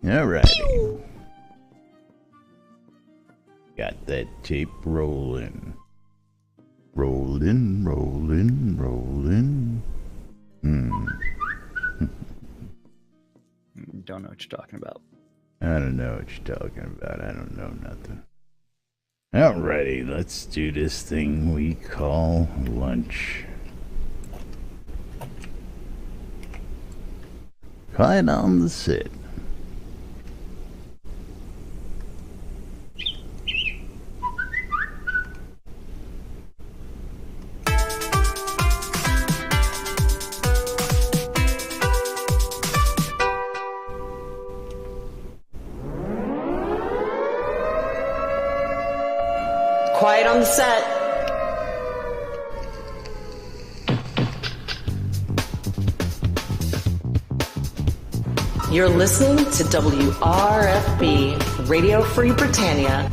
Alrighty. Got that tape rolling. Rolling. Don't know what you're talking about. I don't know what you're talking about. I don't know nothing. Alrighty, let's do this thing we call lunch. Quiet on the set. Quiet on the set. You're listening to WRFB, Radio Free Britannia.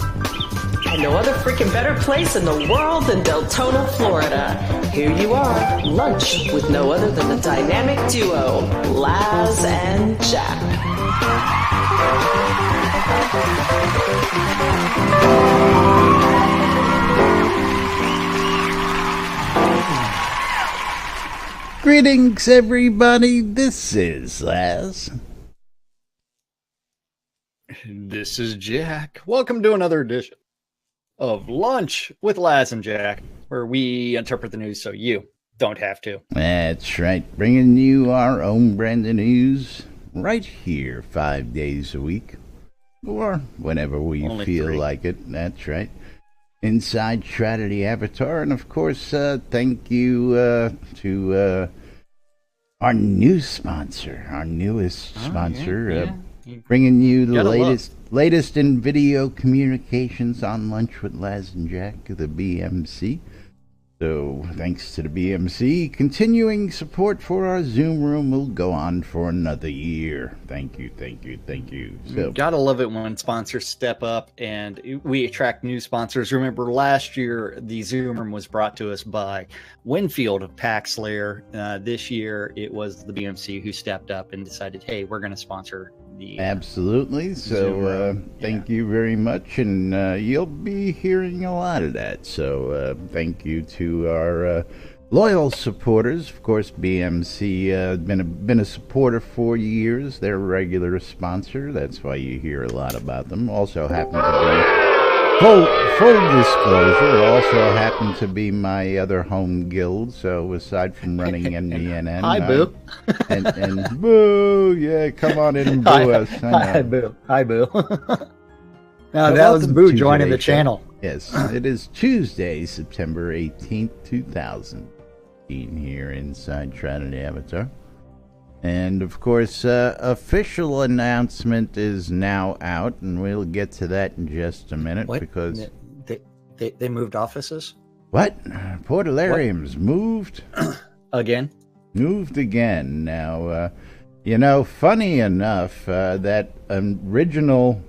And no other freaking better place in the world than Deltona, Florida. Here you are, lunch with no other than the dynamic duo, Laz and Jack. Greetings, everybody. This is Laz. This is Jack. Welcome to another edition of Lunch with Laz and Jack, where we interpret the news so you don't have to. That's right. Bringing you our own brand of news right here 5 days a week. Or whenever we Only feel 3. like it. That's right. Inside Shroud the Avatar. And of course, thank you to our new sponsor, our newest sponsor, bringing you the latest in video communications on Lunch with Laz and Jack, the BMC. So thanks to the BMC, continuing support for our Zoom room will go on for another year. Thank you. So, Gotta love it when sponsors step up and we attract new sponsors. Remember last year, the Zoom room was brought to us by Winfield of Pack Slayer. This year, it was the BMC who stepped up and decided, hey, we're going to sponsor the absolutely. So thank you very much, and you'll be hearing a lot of that. So thank you to our loyal supporters. Of course, BMC been a supporter for years. They're a regular sponsor. That's why you hear a lot about them. Also happen to be full disclosure. Also happen to be my other home guild. So aside from running NBNN, hi boo, and boo, yeah, come on in and boo us. Hi boo. Now that was Boo joining the channel. Yes, it is Tuesday, September 18th, 2018 here inside Shroud the Avatar. And of course, official announcement is now out, and we'll get to that in just a minute. What? Because they moved offices? What? Portalarium's moved? Again? Moved again. Now, funny enough, that original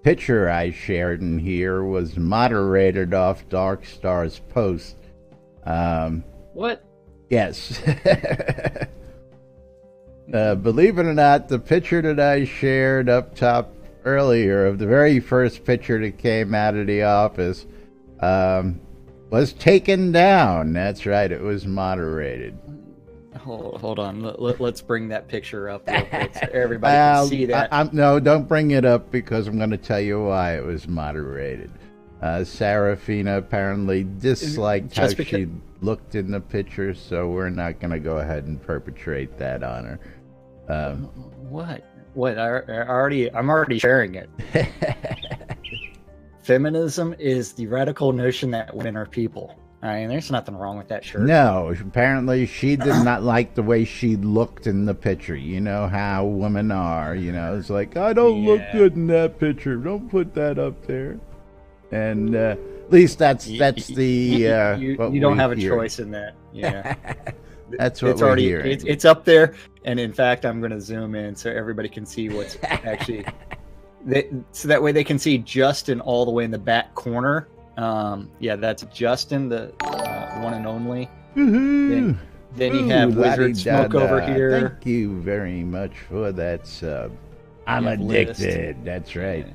picture I shared in here was moderated off Darkstar's post. What? Yes. Believe it or not, the picture that I shared up top earlier of the very first picture that came out of the office was taken down. That's right, it was moderated. Hold on. Let's bring that picture up real quick so everybody can see that. No, don't bring it up because I'm going to tell you why it was moderated. Serafina apparently disliked how she looked in the picture, so we're not going to go ahead and perpetrate that on her. What? I'm already sharing it. Feminism is the radical notion that women are people. I mean, there's nothing wrong with that shirt. No, apparently she did not like the way she looked in the picture. You know how women are. It's like, I don't look good in that picture. Don't put that up there. And at least that's the you don't have a choice in that. Yeah. That's what we're hearing. It's up there, and in fact, I'm going to zoom in so everybody can see what's actually. So that way they can see Justin all the way in the back corner. That's Justin, the one and only. Then you have Wizard Smoke over here. Thank you very much for that sub. I'm you have addicted. list. That's right.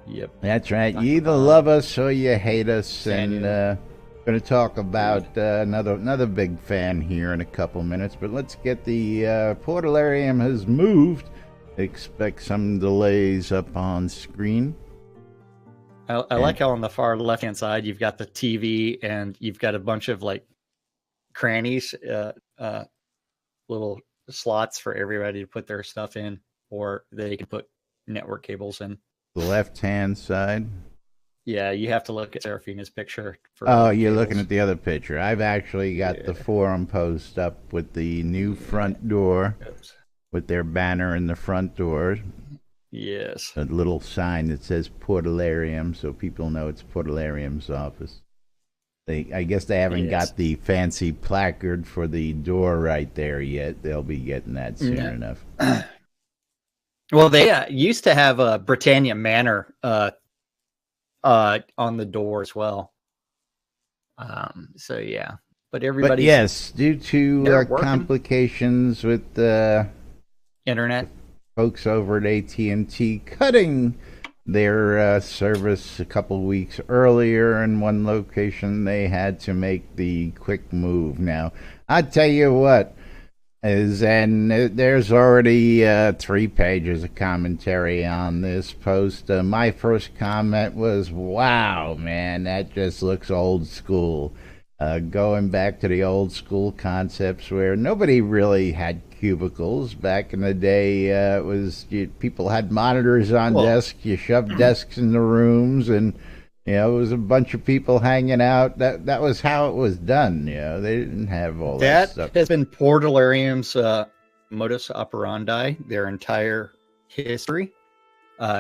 Yep. That's right. Talk You either about love us or you hate us. Samuel. And going to talk about another big fan here in a couple minutes. But let's get the Portalarium has moved. Expect some delays up on screen. I like how on the far left-hand side you've got the TV and you've got a bunch of like crannies, little slots for everybody to put their stuff in, or they can put network cables in. The left-hand side. Yeah, you have to look at Seraphina's picture. Oh, you're looking at the other picture. I've actually got the forum post up with the new front door, with their banner in the front door. Yes. A little sign that says Portalarium, so people know it's Portalarium's office. I guess they haven't got the fancy placard for the door right there yet. They'll be getting that soon enough. Well, they used to have a Britannia Manor on the door as well. So yeah, but everybody. Yes, due to complications with the internet, folks over at AT&T cutting their service a couple weeks earlier in one location, they had to make the quick move. Now, I tell you what. There's already 3 pages of commentary on this post. My first comment was, wow, man, that just looks old school. Going back to the old school concepts where nobody really had cubicles. Back in the day, people had monitors on desks. You shoved desks in the rooms, and it was a bunch of people hanging out. That was how it was done. They didn't have all that stuff. That has been Portalarium's modus operandi their entire history.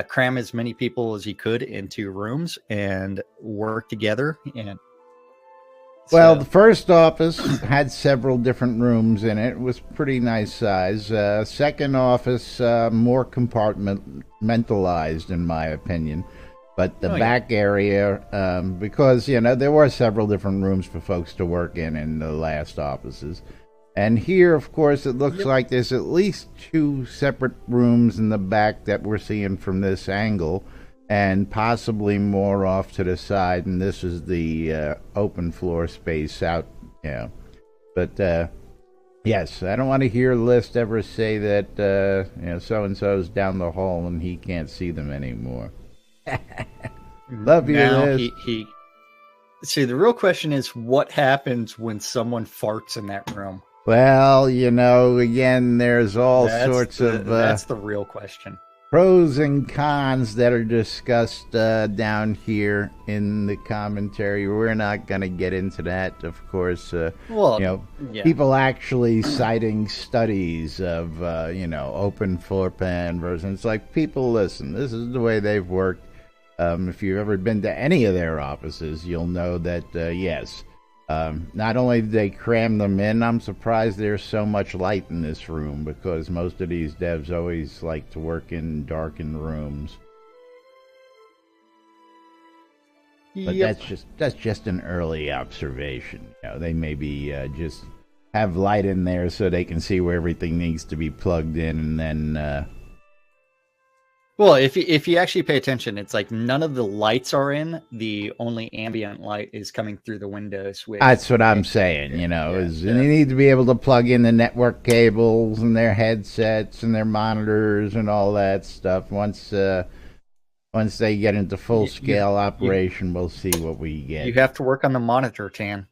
Cram as many people as you could into rooms and work together. Well, the first office had several different rooms in it. It was pretty nice size. Second office, more compartmentalized, in my opinion. But the back area, because, there were several different rooms for folks to work in the last offices. And here, of course, it looks like there's at least 2 separate rooms in the back that we're seeing from this angle, and possibly more off to the side. And this is the open floor space out, But, yes, I don't want to hear List ever say that, so-and-so's down the hall and he can't see them anymore. Love you, Liz. See, the real question is what happens when someone farts in that room? Well, again, there's all sorts of that's the real question. Pros and cons that are discussed down here in the commentary. We're not going to get into that, of course. People actually citing studies of open floor plan versions. It's like, people, listen, this is the way they've worked. If you've ever been to any of their offices, you'll know that, yes, not only did they cram them in, I'm surprised there's so much light in this room, because most of these devs always like to work in darkened rooms. But that's just an early observation. They maybe just have light in there so they can see where everything needs to be plugged in, and then well, if you actually pay attention, it's like none of the lights are in. The only ambient light is coming through the windows. That's what I'm saying, is they need to be able to plug in the network cables and their headsets and their monitors and all that stuff. Once they get into full-scale operation, we'll see what we get. You have to work on the monitor, Tan.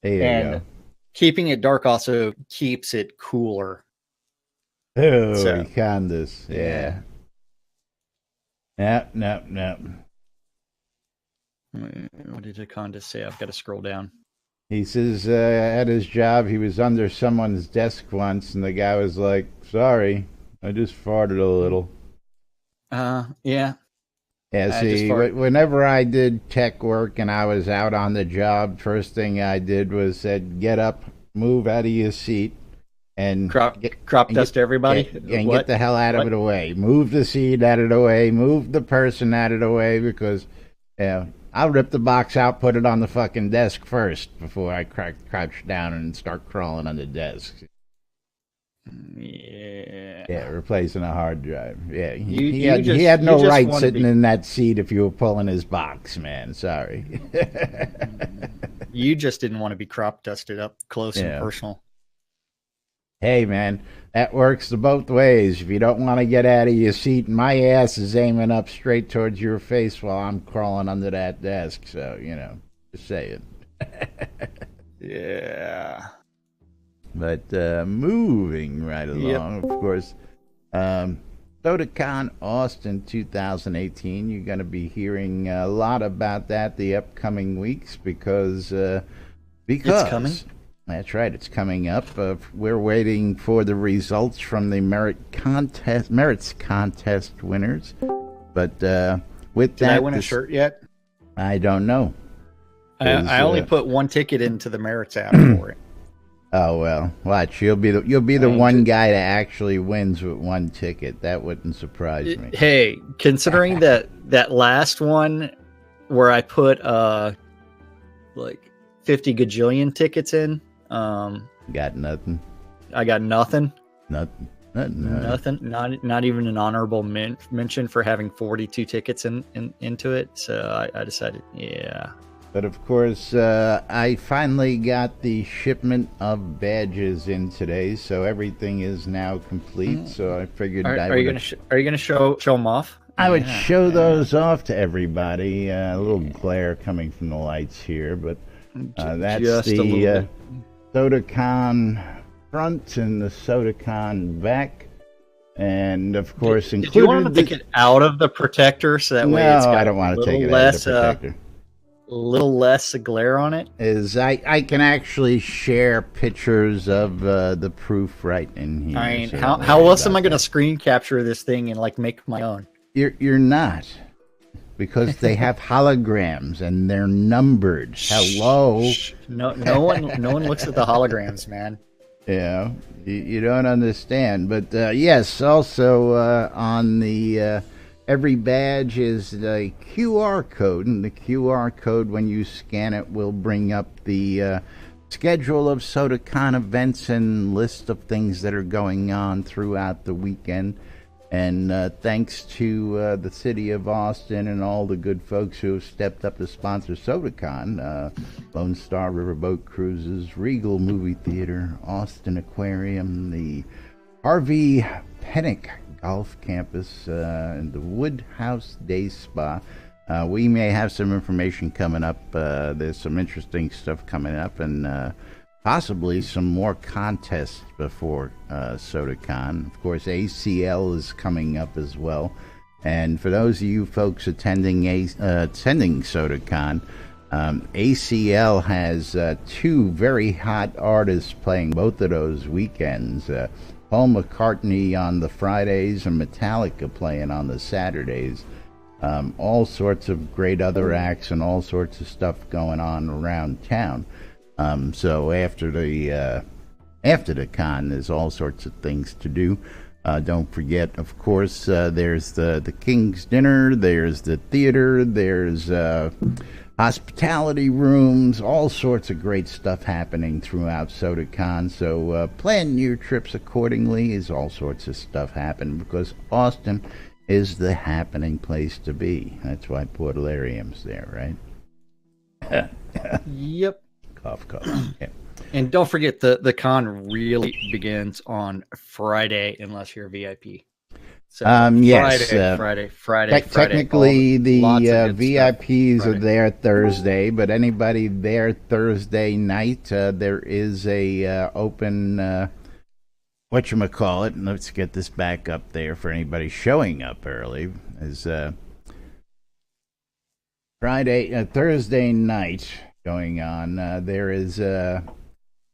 There you go. Keeping it dark also keeps it cooler. Oh, Candace, yeah. No. What did Candace say? I've got to scroll down. He says at his job, he was under someone's desk once, and the guy was like, sorry, I just farted a little. Yeah. Yeah, see, whenever I did tech work and I was out on the job, first thing I did was said, get up, move out of your seat, and crop dust everybody, and get the hell out of the way. Move the seat out of the way. Move the person out of the way, because I'll rip the box out, put it on the fucking desk first before I crouch down and start crawling on the desk. Yeah. Yeah, replacing a hard drive. Yeah, he you had no just right wanna sitting be- in that seat if you were pulling his box, man. Sorry. You just didn't want to be crop dusted up close and Yeah. personal. Hey, man, that works both ways. If you don't want to get out of your seat, my ass is aiming up straight towards your face while I'm crawling under that desk. So, just saying. Yeah. But moving right along, of course, SodaCon Austin 2018. You're going to be hearing a lot about that the upcoming weeks because It's coming. That's right, it's coming up. We're waiting for the results from the merits contest winners. But with Did that, I win a shirt yet? I don't know. I only put one ticket into the merits app for it. Oh well, watch. You'll be the one guy that actually wins with one ticket. That wouldn't surprise me. Hey, considering that last one where I put like 50 gajillion tickets in, Got nothing. I got nothing. Nothing. Nothing. Not even an honorable mention for having 42 tickets into it. So I decided, yeah. But of course, I finally got the shipment of badges in today, so everything is now complete. So I figured Are you gonna show them off? I would show those off to everybody. A little glare coming from the lights here, but that's Just a little the bit. SodaCon front and the SodaCon back, and of course Did you want to included. take it out of the protector so that way No, it's got I don't want a to take little it out of less, the protector. a little less glare on it? I can actually share pictures of the proof right in here. I mean, so how else am I going to screen capture this thing and like make my own? You're not, because they have holograms and they're numbered. Hello. No one looks at the holograms, man. Yeah, you don't understand. But yes, also on the every badge is a QR code, and the QR code, when you scan it, will bring up the schedule of SodaCon events and list of things that are going on throughout the weekend. And thanks to the city of Austin and all the good folks who have stepped up to sponsor SodaCon, Lone Star Riverboat Cruises, Regal Movie Theater, Austin Aquarium, the RV Pennock Golf Campus, and the Woodhouse Day Spa. We may have some information coming up. There's some interesting stuff coming up, and possibly some more contests before SodaCon. Of course, ACL is coming up as well. And for those of you folks attending SodaCon, ACL has two very hot artists playing both of those weekends. Paul McCartney on the Fridays and Metallica playing on the Saturdays. All sorts of great other acts and all sorts of stuff going on around town. So after the con, there's all sorts of things to do. Don't forget, of course, there's the King's Dinner, there's the theater, there's hospitality rooms, all sorts of great stuff happening throughout SodaCon. So plan your trips accordingly. Is all sorts of stuff happening because Austin is the happening place to be. That's why Portalarium's there, right? Yep. Cough, cough. Yeah. And don't forget the con really begins on Friday unless you're a VIP. So yes. Friday. Technically, the lots of good VIPs stuff are there Thursday, but anybody there Thursday night, there is a open whatchamacallit, and let's get this back up there for anybody showing up early. Is Thursday night going on. There is a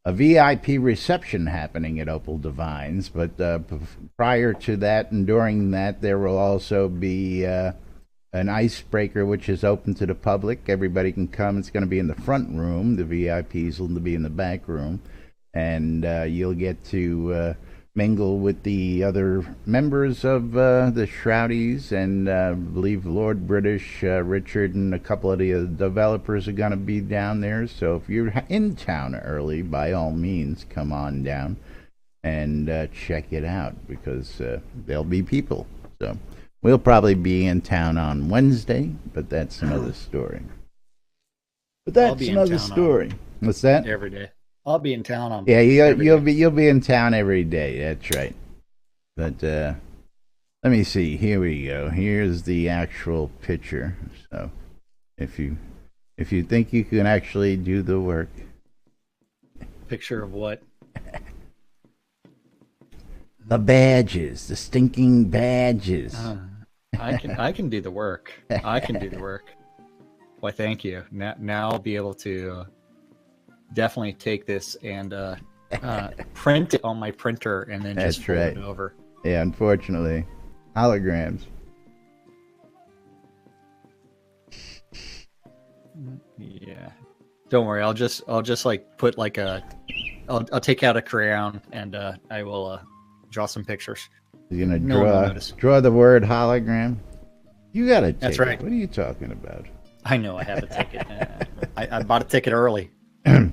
VIP reception happening at Opal Divines, but prior to that and during that, there will also be an icebreaker which is open to the public. Everybody can come. It's going to be in the front room. The VIPs will be in the back room, and you'll get to mingle with the other members of the Shroudies, and I believe Lord British, Richard, and a couple of the developers are going to be down there. So if you're in town early, by all means, come on down. and check it out, because there'll be people. So we'll probably be in town on Wednesday, but that's another story. But that's another story. What's that? Every day. I'll be in town on. Yeah, you'll be in town every day. That's right. But let me see. Here we go. Here's the actual picture. So if you think you can actually do the work. Picture of what? The badges, the stinking badges. I can do the work. I can do the work. Why, thank you. Now I'll be able to definitely take this and print it on my printer and then just fold it over. Yeah, unfortunately, holograms. Yeah, don't worry. I'll just like put like I'll take out a crayon and I will draw some pictures. You're gonna draw the word hologram. You got a ticket. That's right. What are you talking about? I know I have a ticket. I bought a ticket early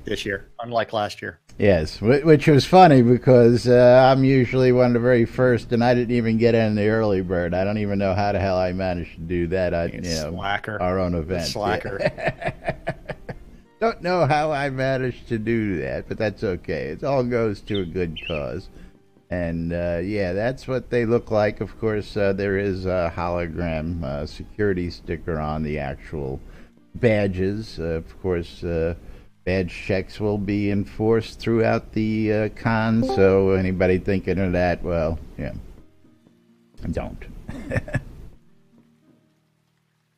this year, unlike last year. Yes, which was funny because I'm usually one of the very first, and I didn't even get in the early bird. I don't even know how the hell I managed to do that. Slacker. Our own event. Slacker. Yeah. Don't know how I managed to do that, but that's okay. It all goes to a good cause. And yeah, that's what they look like. Of course, there is a hologram security sticker on the actual badges. Of course, badge checks will be enforced throughout the con. So anybody thinking of that, well, yeah, don't.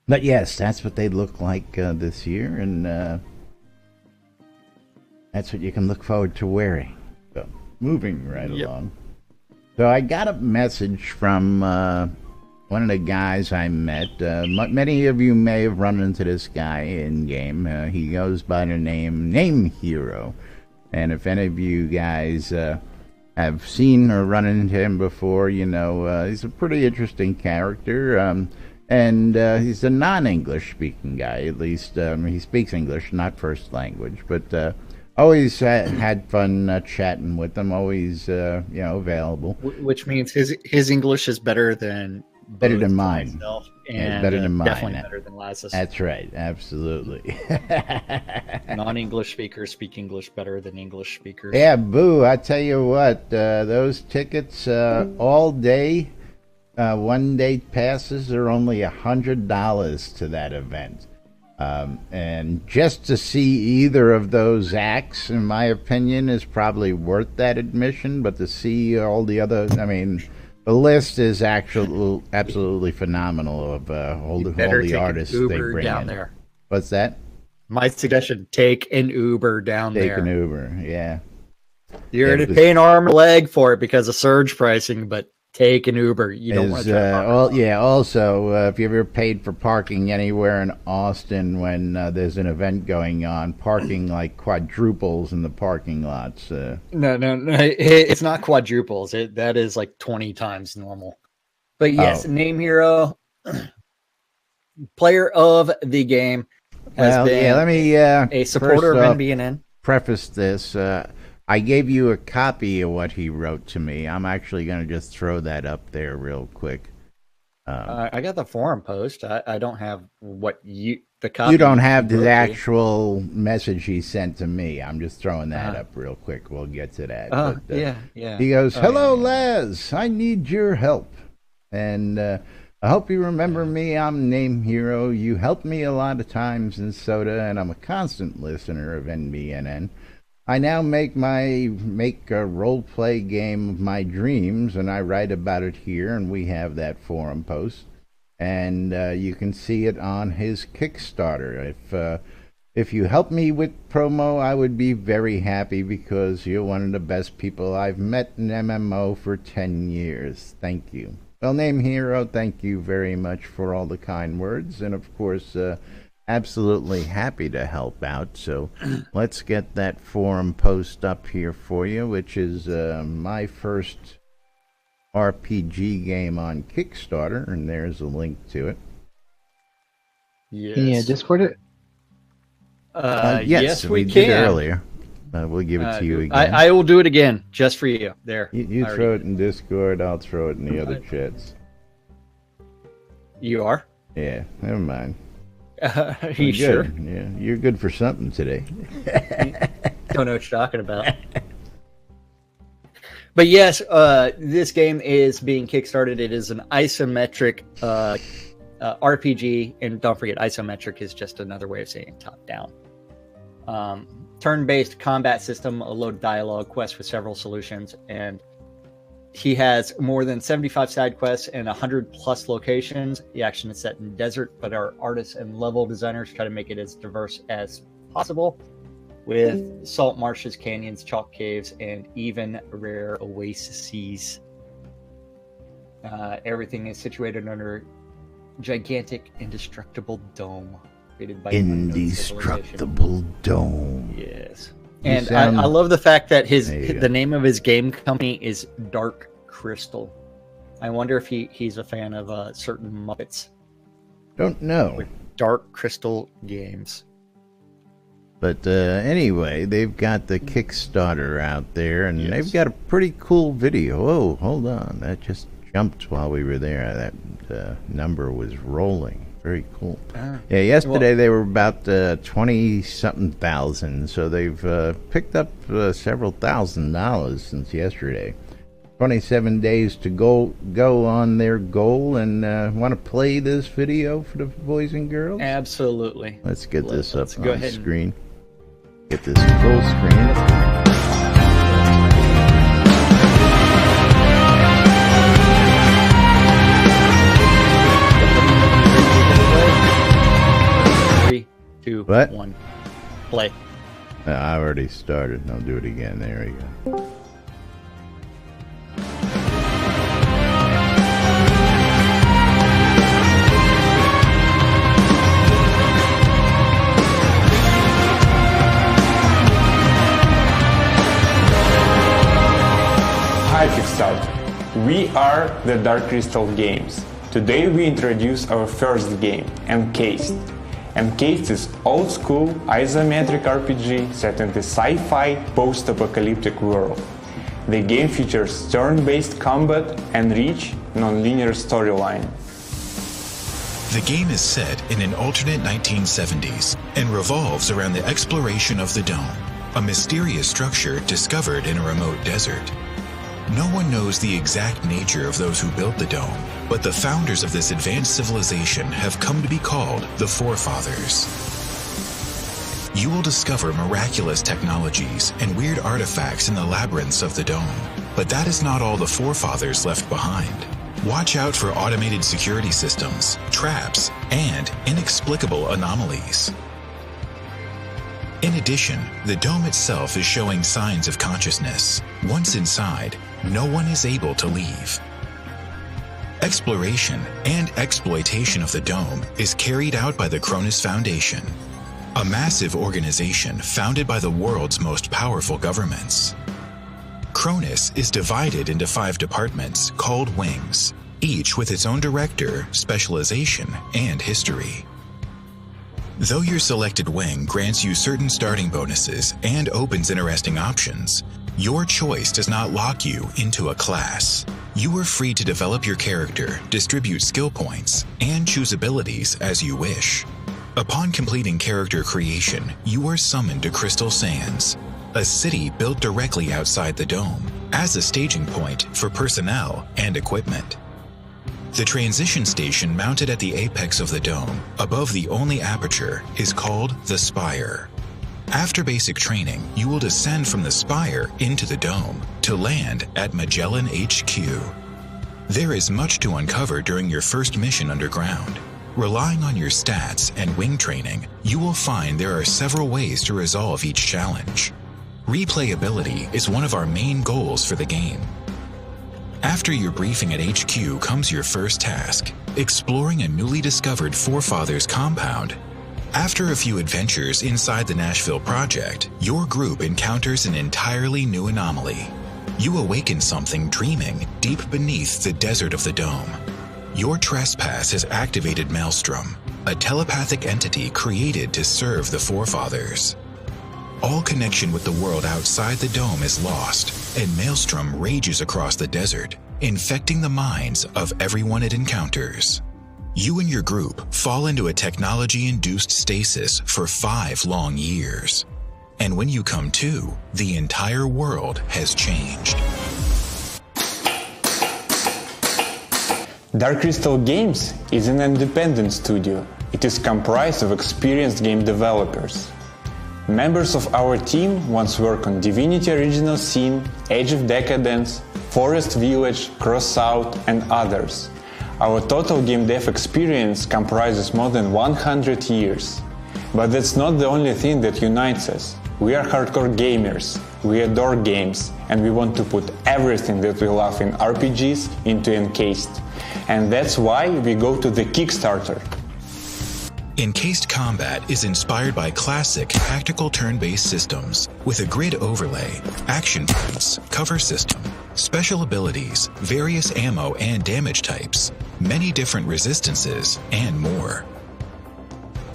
But yes, that's what they look like this year, and that's what you can look forward to wearing. So moving right along. So I got a message from one of the guys I met. Many of you may have run into this guy in game. He goes by the name Hero. And if any of you guys have seen or run into him before, you know he's a pretty interesting character. And he's a non-English speaking guy. At least he speaks English, not first language, but always had fun chatting with them. Always, available. Which means his English is better than mine. And better than mine. Definitely better than Laz's. That's right. Absolutely. Non-English speakers speak English better than English speakers. Yeah, boo! I tell you what, those tickets all day, 1 day passes are only $100 to that event. And just to see either of those acts, in my opinion, is probably worth that admission. But to see all the other, I mean, the list is absolutely phenomenal of all the artists they bring down in. There. What's that? My suggestion: take an Uber down there. Take an Uber, yeah. You're paying arm and leg for it because of surge pricing, but take an Uber. You don't want to. Also, if you ever paid for parking anywhere in Austin when there's an event going on, parking like quadruples in the parking lots. No, it's not quadruples. That is like 20 times normal. But yes, Name Hero, player of the game, has been let me a supporter of NBNN. Preface this. I gave you a copy of what he wrote to me. I'm actually going to just throw that up there real quick. I got the forum post. I don't have the copy. You don't have the actual message he sent to me. I'm just throwing that up real quick. We'll get to that. Yeah. He goes, "Hello, Laz. I need your help. And I hope you remember me. I'm Name Hero. You helped me a lot of times in Soda, and I'm a constant listener of NBNN. I now make a role-play game of my dreams, and I write about it here, and we have that forum post. And you can see it on his Kickstarter. If you help me with promo, I would be very happy because you're one of the best people I've met in MMO for 10 years. Thank you." Well, Name Hero, thank you very much for all the kind words, and of course, absolutely happy to help out. So let's get that forum post up here for you, which is my first RPG game on Kickstarter, and there's a link to it. Yes. Can you Discord it? Yes, we can did earlier. We'll give it to you again. I will do it again just for you. There. You throw it in Discord. I'll throw it in the other chats. You are? Yeah. Never mind. You sure? Yeah. You're good for something today. Don't know what you're talking about. But yes, this game is being kickstarted. It is an isometric RPG, and don't forget, isometric is just another way of saying top-down. Turn-based combat system, a load dialogue, quest with several solutions, and he has more than 75 side quests and 100+ locations. The action is set in desert, but our artists and level designers try to make it as diverse as possible, with salt marshes, canyons, chalk caves, and even rare oases. Everything is situated under a gigantic, indestructible dome created by Indestructible Dome. Yes. And I love the fact that the name of his game company is Dark Crystal. I wonder if he's a fan of certain Muppets. Don't know. With Dark Crystal Games. But anyway, they've got the Kickstarter out there, and they've got a pretty cool video. Oh, hold on. That just jumped while we were there. That number was rolling. Very cool. Yeah, yesterday they were about 20-something thousand, so they've picked up several $1,000s since yesterday. 27 days to go on their goal, and want to play this video for the boys and girls? Absolutely. Let's get this up on the screen. Get this full screen. Two, what? 1, play. I already started. I'll do it again. There we go. Hi Kickstarter. We are the Dark Crystal Games. Today we introduce our first game, Encased. Encased is old-school isometric RPG set in the sci-fi post-apocalyptic world. The game features turn-based combat and rich, non-linear storyline. The game is set in an alternate 1970s and revolves around the exploration of the Dome, a mysterious structure discovered in a remote desert. No one knows the exact nature of those who built the Dome, but the founders of this advanced civilization have come to be called the Forefathers. You will discover miraculous technologies and weird artifacts in the labyrinths of the Dome, but that is not all the Forefathers left behind. Watch out for automated security systems, traps, and inexplicable anomalies. In addition, the Dome itself is showing signs of consciousness. Once inside, no one is able to leave. Exploration and exploitation of the Dome is carried out by the Cronus Foundation, a massive organization founded by the world's most powerful governments. Cronus is divided into 5 departments called wings, each with its own director, specialization, and history. Though your selected wing grants you certain starting bonuses and opens interesting options, your choice does not lock you into a class. You are free to develop your character, distribute skill points, and choose abilities as you wish. Upon completing character creation, you are summoned to Crystal Sands, a city built directly outside the Dome, as a staging point for personnel and equipment. The transition station mounted at the apex of the Dome, above the only aperture, is called the Spire. After basic training, you will descend from the Spire into the Dome to land at Magellan HQ. There is much to uncover during your first mission underground. Relying on your stats and wing training, you will find there are several ways to resolve each challenge. Replayability is one of our main goals for the game. After your briefing at HQ comes your first task, exploring a newly discovered Forefathers compound. After a few adventures inside the Nashville Project, your group encounters an entirely new anomaly. You awaken something dreaming deep beneath the desert of the Dome. Your trespass has activated Maelstrom, a telepathic entity created to serve the Forefathers. all connection with the world outside the dome is lost, and Maelstrom rages across the desert, infecting the minds of everyone it encounters. You and your group fall into a technology-induced stasis for 5 long years. And when you come to, the entire world has changed. Dark Crystal Games is an independent studio. It is comprised of experienced game developers. Members of our team once worked on Divinity Original Sin, Age of Decadence, Forest Village, Crossout, and others. Our total game dev experience comprises more than 100 years. But that's not the only thing that unites us. We are hardcore gamers, we adore games, and we want to put everything that we love in RPGs into Encased. And that's why we go to the Kickstarter. Encased Combat is inspired by classic tactical turn-based systems with a grid overlay, action points, cover system, special abilities, various ammo and damage types, many different resistances, and more.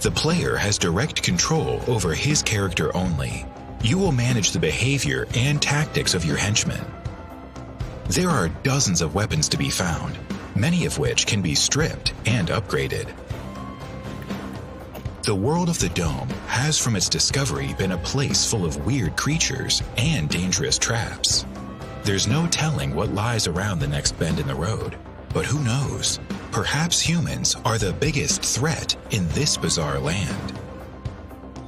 The player has direct control over his character only. You will manage the behavior and tactics of your henchmen. There are dozens of weapons to be found, many of which can be stripped and upgraded. The world of the Dome has from its discovery been a place full of weird creatures and dangerous traps. There's no telling what lies around the next bend in the road, but who knows? Perhaps humans are the biggest threat in this bizarre land.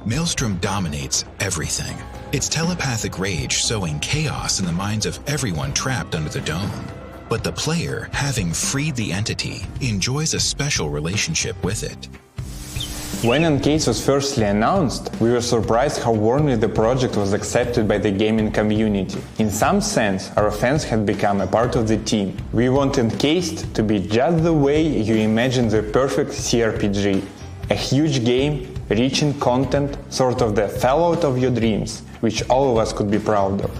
Maelstrom dominates everything, its telepathic rage sowing chaos in the minds of everyone trapped under the dome. But the player, having freed the entity, enjoys a special relationship with it. When Encased was firstly announced, we were surprised how warmly the project was accepted by the gaming community. In some sense, our fans had become a part of the team. We want Encased to be just the way you imagine the perfect CRPG. A huge game, rich in content, sort of the Fallout of your dreams, which all of us could be proud of.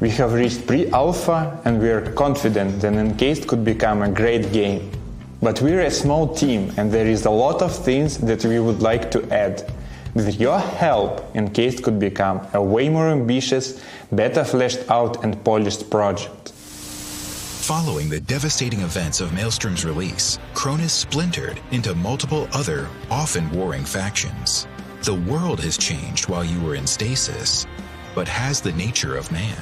We have reached pre-alpha and we are confident that Encased could become a great game. But we're a small team and there is a lot of things that we would like to add. With your help, Encased could become a way more ambitious, better fleshed out and polished project. Following the devastating events of Maelstrom's release, Cronus splintered into multiple other, often warring factions. The world has changed while you were in stasis, but has the nature of man.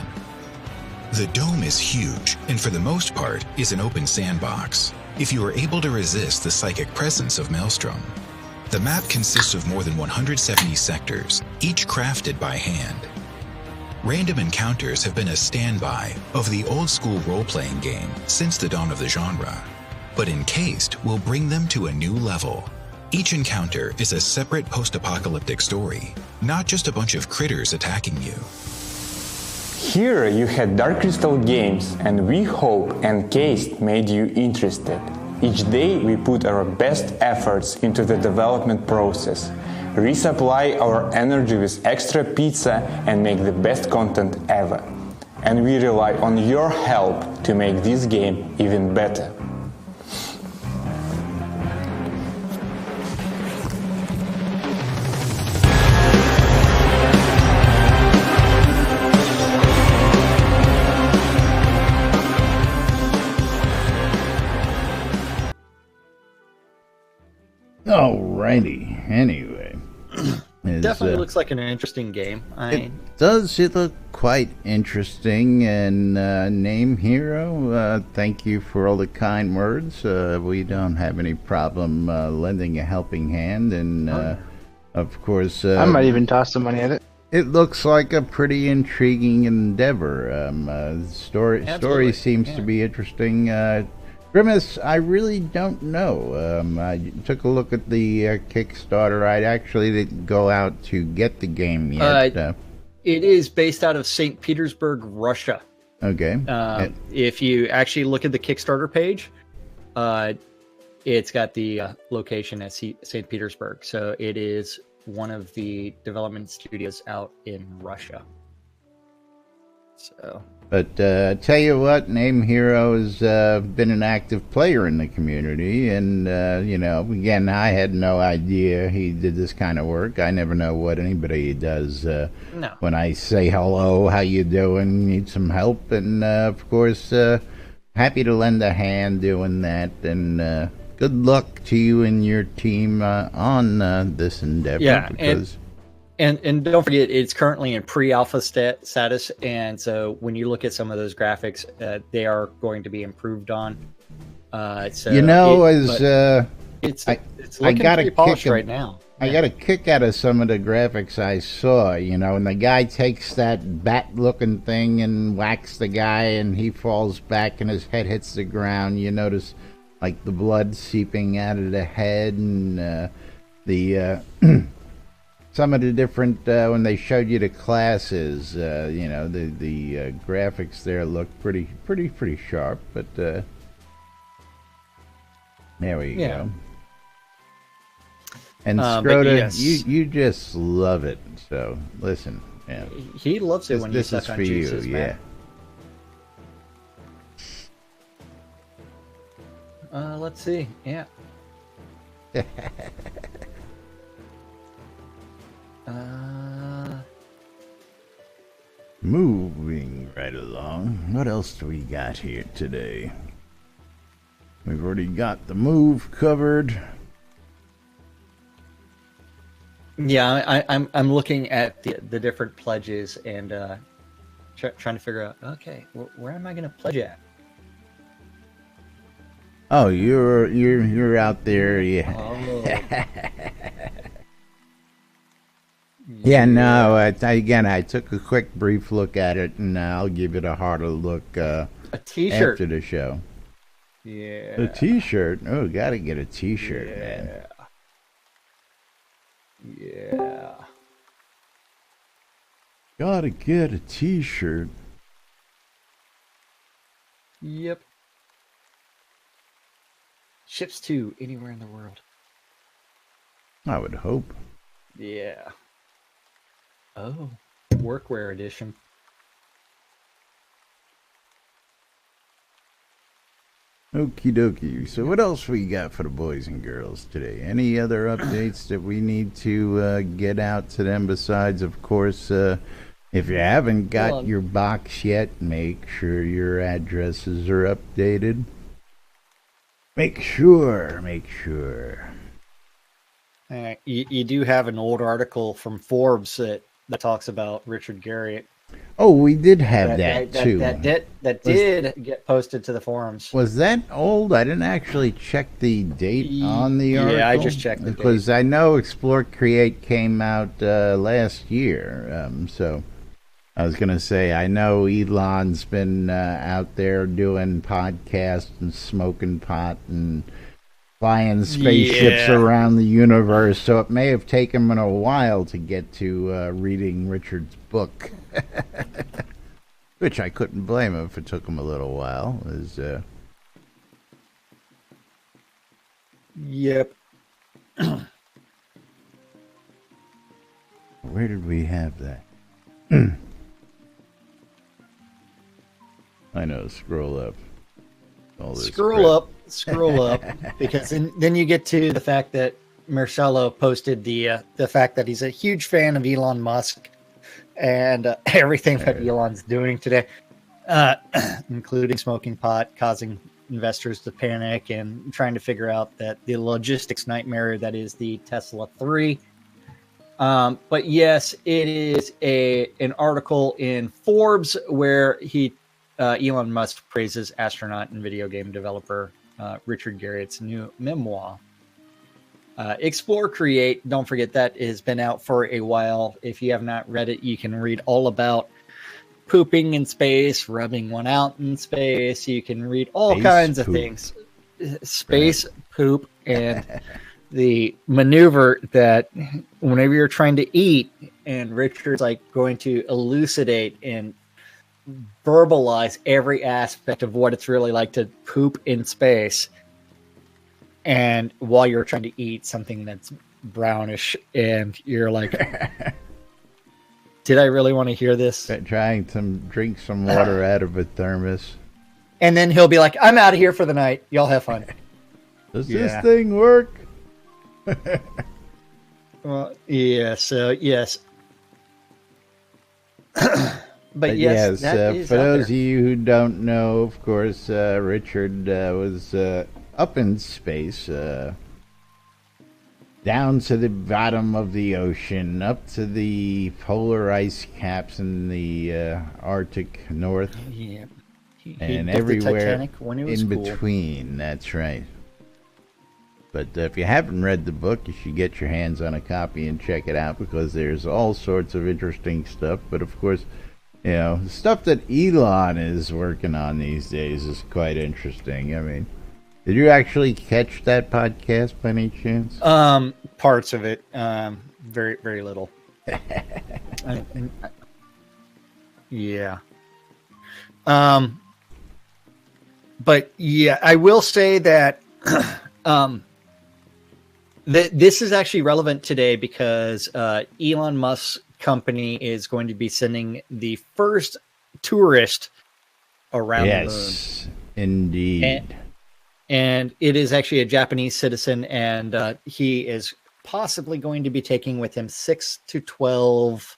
The Dome is huge and for the most part is an open sandbox. If you are able to resist the psychic presence of Maelstrom. The map consists of more than 170 sectors, each crafted by hand. Random encounters have been a standby of the old-school role-playing game since the dawn of the genre, but Encased will bring them to a new level. Each encounter is a separate post-apocalyptic story, not just a bunch of critters attacking you. Here you had Dark Crystal Games, and we hope Encased made you interested. Each day we put our best efforts into the development process, resupply our energy with extra pizza and make the best content ever. And we rely on your help to make this game even better. Alrighty. Anyway, Definitely looks like an interesting game. It look quite interesting. And Name Hero, thank you for all the kind words. We don't have any problem lending a helping hand. And of course, I might even toss some money at it. It looks like a pretty intriguing endeavor. Story seems to be interesting. Grimace, I really don't know. I took a look at the Kickstarter. I actually didn't go out to get the game yet. It is based out of St. Petersburg, Russia. Okay. If you actually look at the Kickstarter page, it's got the location at St. Petersburg. So it is one of the development studios out in Russia. So, But tell you what, Name Hero has been an active player in the community, and again, I had no idea he did this kind of work. I never know what anybody does. no. When I say hello, how you doing? Need some help? And of course, happy to lend a hand doing that. And good luck to you and your team on this endeavor. Yeah, because and don't forget, it's currently in pre-alpha status, and so when you look at some of those graphics, they are going to be improved on. So it's looking pretty polished right now. I got a kick out of some of the graphics I saw, and the guy takes that bat-looking thing and whacks the guy, and he falls back and his head hits the ground. You notice, like, the blood seeping out of the head, and the some of the different when they showed you the classes, the graphics there look pretty sharp. But there we go. And Scroda, yes. you just love it. So listen, yeah, he loves it when you suck on juices, man. Let's see. Yeah. Moving right along. What else do we got here today? We've already got the move covered. Yeah, I'm looking at the different pledges and trying to figure out. Okay, where am I going to pledge at? Oh, you're out there, yeah. Oh. Yeah, no. I took a quick, brief look at it, and I'll give it a harder look A T-shirt after the show. Yeah, A T-shirt. Oh, gotta get a T-shirt, man. Yeah. Gotta get a T-shirt. Yep. Ships to anywhere in the world. I would hope. Yeah. Oh, workwear edition. Okie dokie. So what else we got for the boys and girls today? Any other updates that we need to get out to them besides, of course, if you haven't got your box yet, make sure your addresses are updated. Make sure. You do have an old article from Forbes that talks about Richard Garriott. Oh, we did have that too. That did get posted to the forums. Was that old? I didn't actually check the date on the article. Yeah, I just checked the because date. I know Explore Create came out last year. So I was gonna say I know Elon's been out there doing podcasts and smoking pot and flying spaceships around the universe, so it may have taken him a while to get to reading Richard's book. Which I couldn't blame him if it took him a little while. Yep. Where did we have that? I know, scroll up. Scroll up, because then you get to the fact that Marcello posted the fact that he's a huge fan of Elon Musk and everything that Elon's doing today, including smoking pot, causing investors to panic and trying to figure out that the logistics nightmare that is the Tesla 3. But yes, it is an article in Forbes where Elon Musk praises astronaut and video game developer Richard Garriott's new memoir. Explore Create, don't forget that has been out for a while. If you have not read it, you can read all about pooping in space, rubbing one out in space. You can read all kinds of things. Space poop and the maneuver that whenever you're trying to eat, and Richard's like going to elucidate and verbalize every aspect of what it's really like to poop in space, and while you're trying to eat something that's brownish, and you're like Did I really want to hear this? Trying to drink some water out of a thermos. And then he'll be like, I'm out of here for the night. Y'all have fun. Does this thing work? Well, yeah, so yes. But yes, that is for those of there. you who don't know, of course, Richard was up in space, down to the bottom of the ocean, up to the polar ice caps in the Arctic North, Yeah. He and built the everywhere Titanic when it was in cool. between. That's right. But if you haven't read the book, you should get your hands on a copy and check it out, because there's all sorts of interesting stuff. But of course, you know, the stuff that Elon is working on these days is quite interesting. I mean, did you actually catch that podcast by any chance? Parts of it, very, very little. Yeah. But yeah, I will say that this is actually relevant today because Elon Musk's company is going to be sending the first tourist around the moon. Yes, indeed. And it is actually a Japanese citizen, and he is possibly going to be taking with him 6 to 12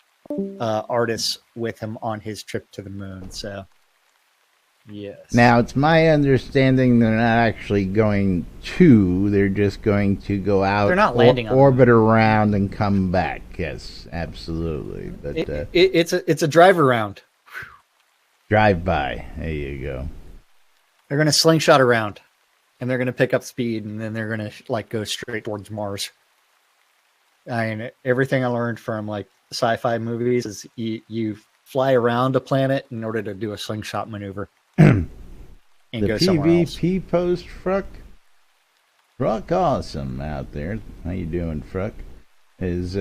artists with him on his trip to the moon. So, yes. Now, it's my understanding they're not actually going to. They're just going to go out, They're not landing on orbit around, and come back. Yes, absolutely. But it's a drive around. drive by. There you go. They're going to slingshot around, and they're going to pick up speed, and then they're going to go straight towards Mars. I mean, everything I learned from sci-fi movies is you fly around a planet in order to do a slingshot maneuver and The go somewhere else. PvP post, Fruck. Fruck awesome out there. How you doing, Fruck? Is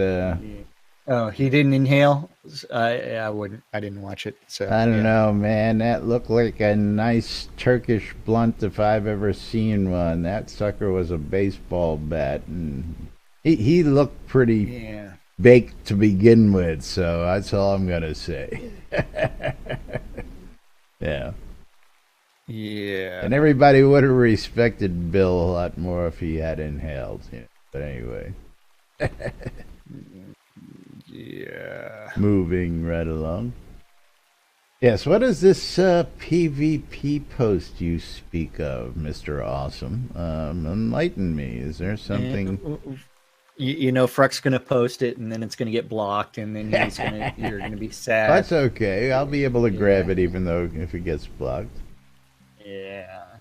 Oh, he didn't inhale. I didn't watch it. So I don't know, man. That looked like a nice Turkish blunt if I've ever seen one. That sucker was a baseball bat, and he looked pretty baked to begin with. So that's all I'm gonna say. Yeah. Yeah. And everybody would have respected Bill a lot more if he had inhaled. You know. But anyway. Yeah. Moving right along. Yes, what is this PvP post you speak of, Mr. Awesome? Enlighten me. Is there something... Fruck's going to post it, and then it's going to get blocked, and then you're going to be sad. That's okay. I'll be able to grab it even though if it gets blocked. Yeah.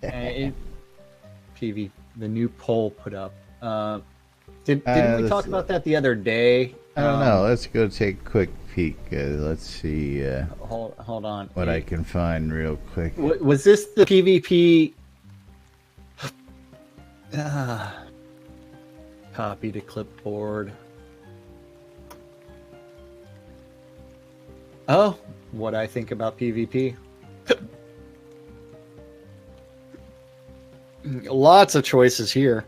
PV, the new poll put up. Didn't we talk about that the other day? I don't know. Let's go take a quick peek. Let's see Hold on. what I can find real quick. Was this the PvP? Copy to clipboard. Oh, what I think about PvP. Lots of choices here.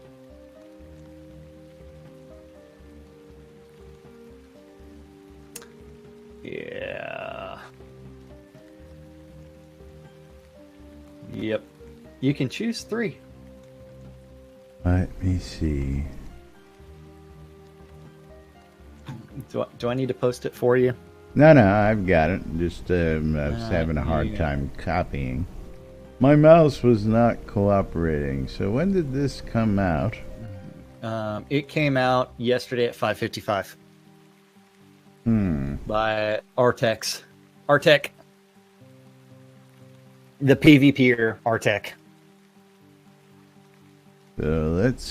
Yeah. Yep. You can choose 3. Let me see. Do I need to post it for you? No, I've got it. Just I was having a hard time copying. My mouse was not cooperating. So when did this come out? It came out yesterday at 5:55. By Artex. Artec. The PvPer Artec. So let's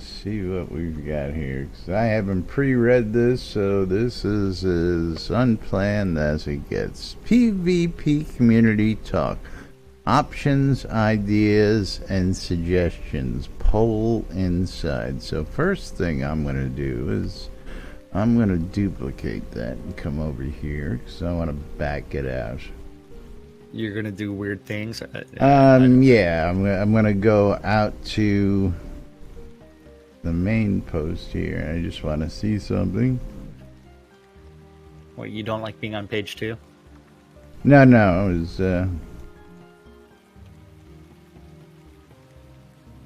see what we've got here. 'Cause I haven't pre-read this, so this is as unplanned as it gets. PvP Community Talk. Options, ideas, and suggestions. Poll inside. So first thing I'm going to do is I'm going to duplicate that and come over here because I want to back it out. You're gonna do weird things. Yeah, I'm gonna go out to the main post here. I just want to see something. Well, you don't like being on page 2? No, it was.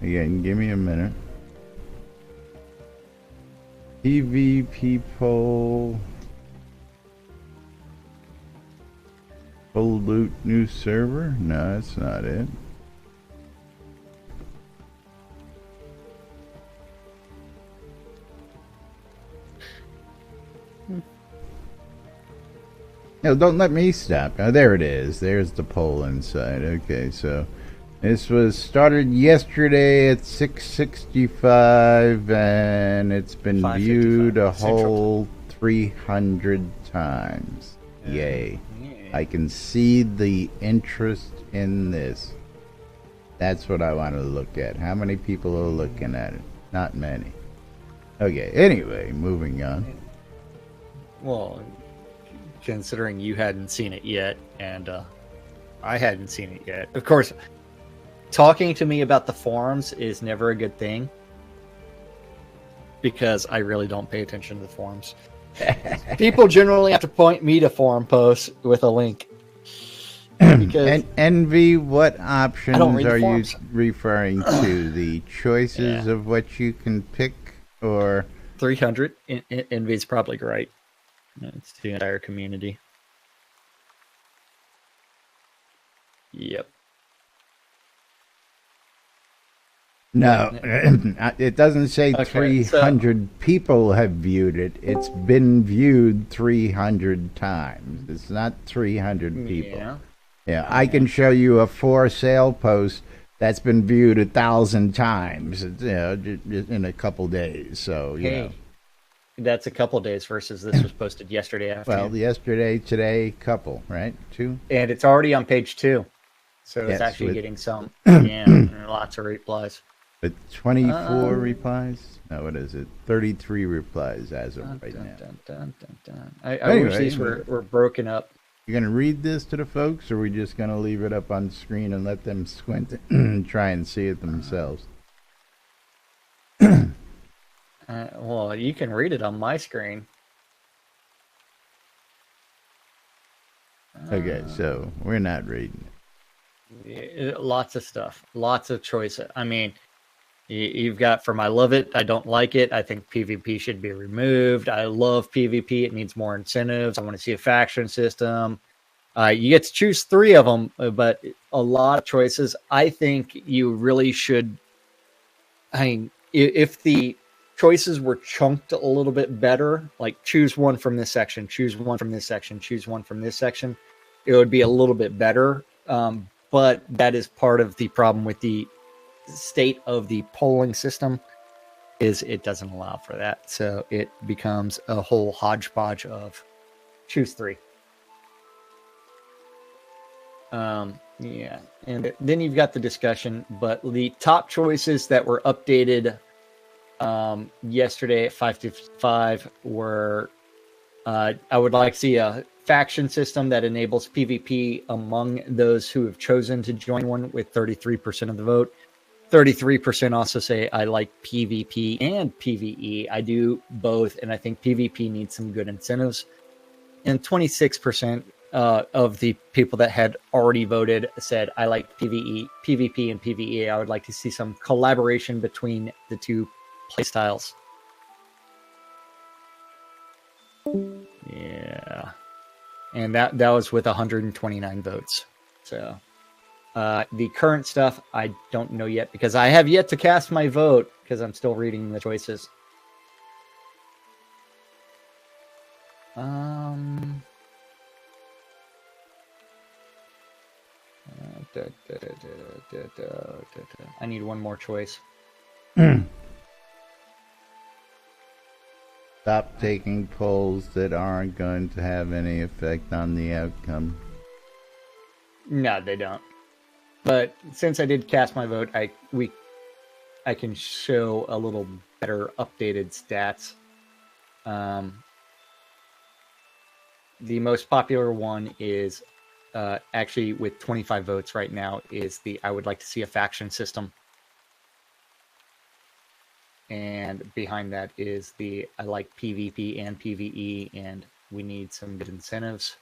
Again, give me a minute. PvP poll. Full loot new server? No, that's not it. No, don't let me stop. Oh, there it is. There's the poll inside. Okay, so this was started yesterday at 6:65, and it's been viewed a whole 300 times. Yay. I can see the interest in this. That's what I want to look at. How many people are looking at it? Not many. Okay, anyway, moving on. Well, considering you hadn't seen it yet, and I hadn't seen it yet. Of course, talking to me about the forums is never a good thing, because I really don't pay attention to the forums. People generally have to point me to forum posts with a link. And Envy, what options are you forums. referring to? The choices of what you can pick, or 300? Envy's probably right. It's the entire community. Yep. no? It doesn't say Okay, 300 people have viewed it. It's been viewed 300 times. It's not 300 people. Yeah, I can show you a for sale post that's been viewed 1,000 times, in a couple days. So you know. That's a couple days versus this was posted yesterday afternoon. Well, yesterday, today, couple, right? 2? And it's already on page 2. So Yes, it's actually with- getting some, and lots of replies. But 24 replies? No, what is it? 33 replies as of right now. I wish these were broken up. You going to read this to the folks, or are we just going to leave it up on the screen and let them squint and try and see it themselves? Well, you can read it on my screen. Okay, so we're not reading it. Lots of stuff. Lots of choices. I mean, you've got from I love it, I don't like it, I think PvP should be removed, I love PvP, it needs more incentives, I want to see a faction system. You get to choose 3 of them, but a lot of choices. I think you really should. I mean, if the choices were chunked a little bit better, like choose one from this section, choose one from this section, choose one from this section, it would be a little bit better. But that is part of the problem with the state of the polling system, is it doesn't allow for that. So it becomes a whole hodgepodge of choose 3. Yeah, and then you've got the discussion, but the top choices that were updated yesterday at 5:55 were I would like to see a faction system that enables PvP among those who have chosen to join one, with 33% of the vote. 33% also say I like PvP and PvE. I do both, and I think PvP needs some good incentives. And 26% of the people that had already voted said I like PvP and PvE. I would like to see some collaboration between the two playstyles. Yeah, and that was with 129 votes. So the current stuff I don't know yet, because I have yet to cast my vote, because I'm still reading the choices. I need one more choice. Stop taking polls that aren't going to have any effect on the outcome. No, they don't. But since I did cast my vote, I can show a little better updated stats. The most popular one is actually with 25 votes right now is the I would like to see a faction system. And behind that is the I like PvP and PvE, and we need some good incentives.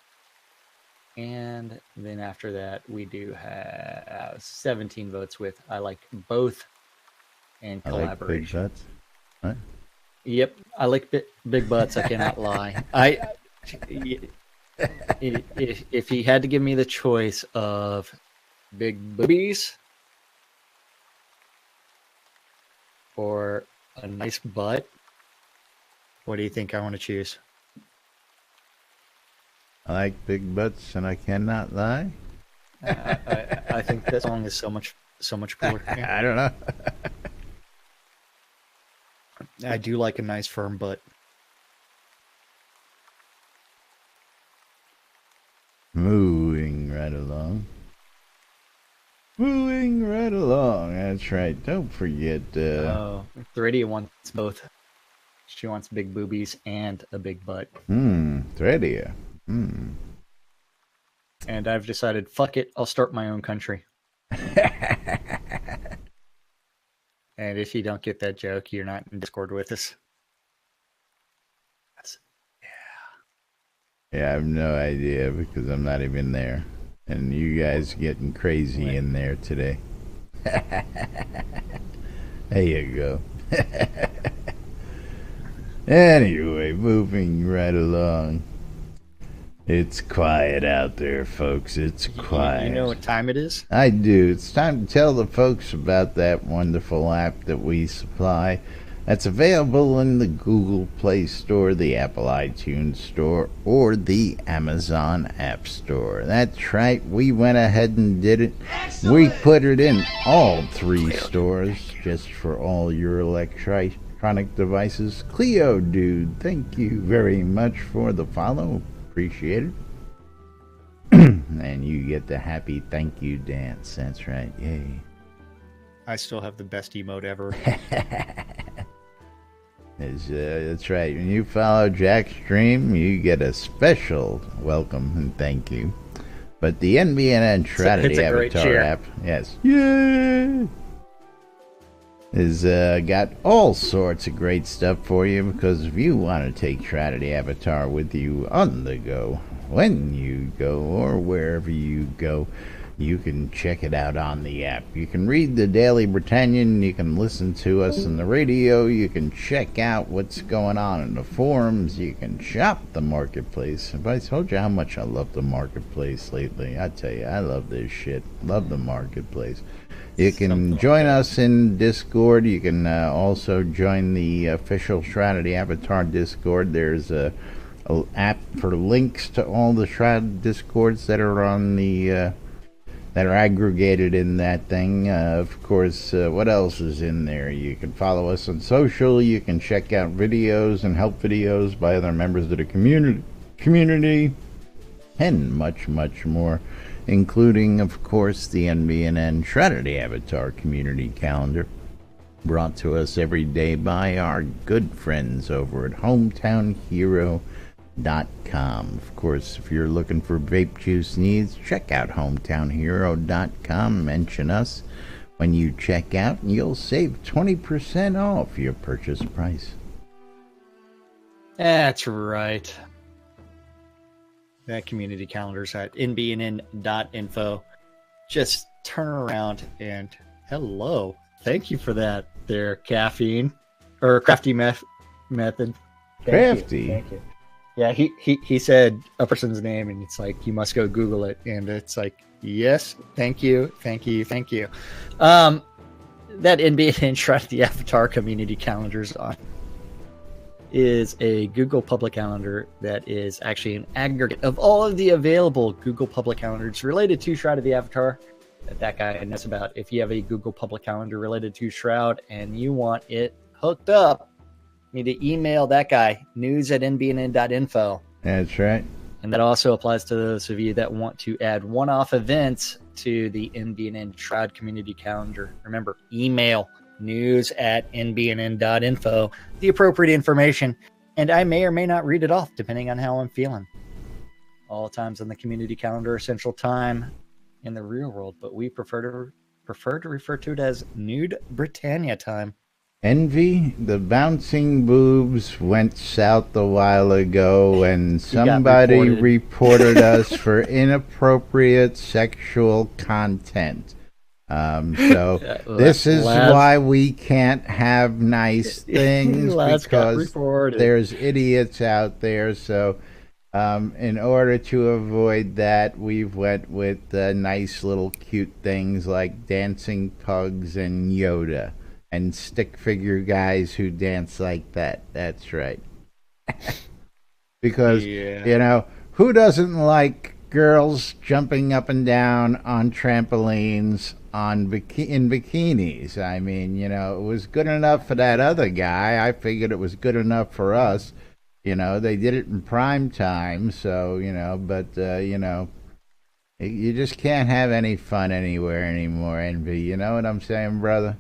And then after that, we do have 17 votes with I like both and I like big collaboration. butts. What? Yep, I like big butts. I cannot lie. If he had to give me the choice of big boobies or a nice butt, what do you think I want to choose? I like big butts, and I cannot lie. I think that song is so much cooler. I don't know. I do like a nice firm butt. Moving right along. Moving right along. That's right. Don't forget. Threadia wants both. She wants big boobies and a big butt. Threadia. And I've decided, fuck it, I'll start my own country. And if you don't get that joke, you're not in Discord with us. Yeah, I have no idea because I'm not even there. And you guys getting crazy in there today. There you go. Anyway, moving right along. It's quiet out there, folks. It's quiet. You know what time it is? I do. It's time to tell the folks about that wonderful app that we supply. That's available in the Google Play Store, the Apple iTunes Store, or the Amazon App Store. That's right. We went ahead and did it. Excellent. We put it in all 3 stores just for all your electronic devices. Cleo Dude, thank you very much for the follow. Appreciate it. And you get the happy thank you dance. That's right. Yay. I still have the best emote ever. That's right. When you follow Jack's stream, you get a special welcome and thank you. But the NBNN Shroud Avatar app, yes, yay, is got all sorts of great stuff for you. Because if you want to take Shroud Avatar with you on the go, when you go, or wherever you go, you can check it out on the app. You can read the Daily Britannian, you can listen to us on the radio, you can check out what's going on in the forums, you can shop the marketplace. Have I told you how much I love the marketplace lately? I tell you, I love this shit. Love the marketplace. You can join us in Discord. You can also join the official Shroud Avatar Discord. There's a app for links to all the Shroud Discords that are on the that are aggregated in that thing. Of course, what else is in there? You can follow us on social. You can check out videos and help videos by other members of the community, and much, much more, including, of course, the NBNN Shroud Avatar community calendar, brought to us every day by our good friends over at HometownHero.com. Of course, if you're looking for vape juice needs, check out HometownHero.com. Mention us when you check out, and you'll save 20% off your purchase price. That's right. That community calendar's at NBNN.info. Just turn around and hello. Thank you for that there, caffeine. Or crafty method. Crafty? Thank you. Yeah, he said a person's name, and it's like, you must go Google it. And it's like, yes, thank you. That NBNN Shroud the Avatar community calendars is a Google public calendar that is actually an aggregate of all of the available Google public calendars related to Shroud of the Avatar that guy knows about. If you have a Google public calendar related to Shroud and you want it hooked up, you need to email that guy, news@nbnn.info. That's right. And that also applies to those of you that want to add one-off events to the NBNN Shroud community calendar. Remember, email news@nbnn.info, the appropriate information, and I may or may not read it off depending on how I'm feeling. All times on the community calendar are Central Time in the real world, but we prefer to refer to it as Nude Britannia time. Envy, the bouncing boobs went south a while ago, and somebody reported us for inappropriate sexual content. So this is why we can't have nice things, because there's idiots out there. So in order to avoid that, we've went with nice little cute things like dancing pugs and Yoda and stick figure guys who dance like that. That's right. Because, who doesn't like girls jumping up and down on trampolines in bikinis? I mean, it was good enough for that other guy. I figured it was good enough for us. They did it in prime time, so, but, you just can't have any fun anywhere anymore, Envy. You know what I'm saying, brother?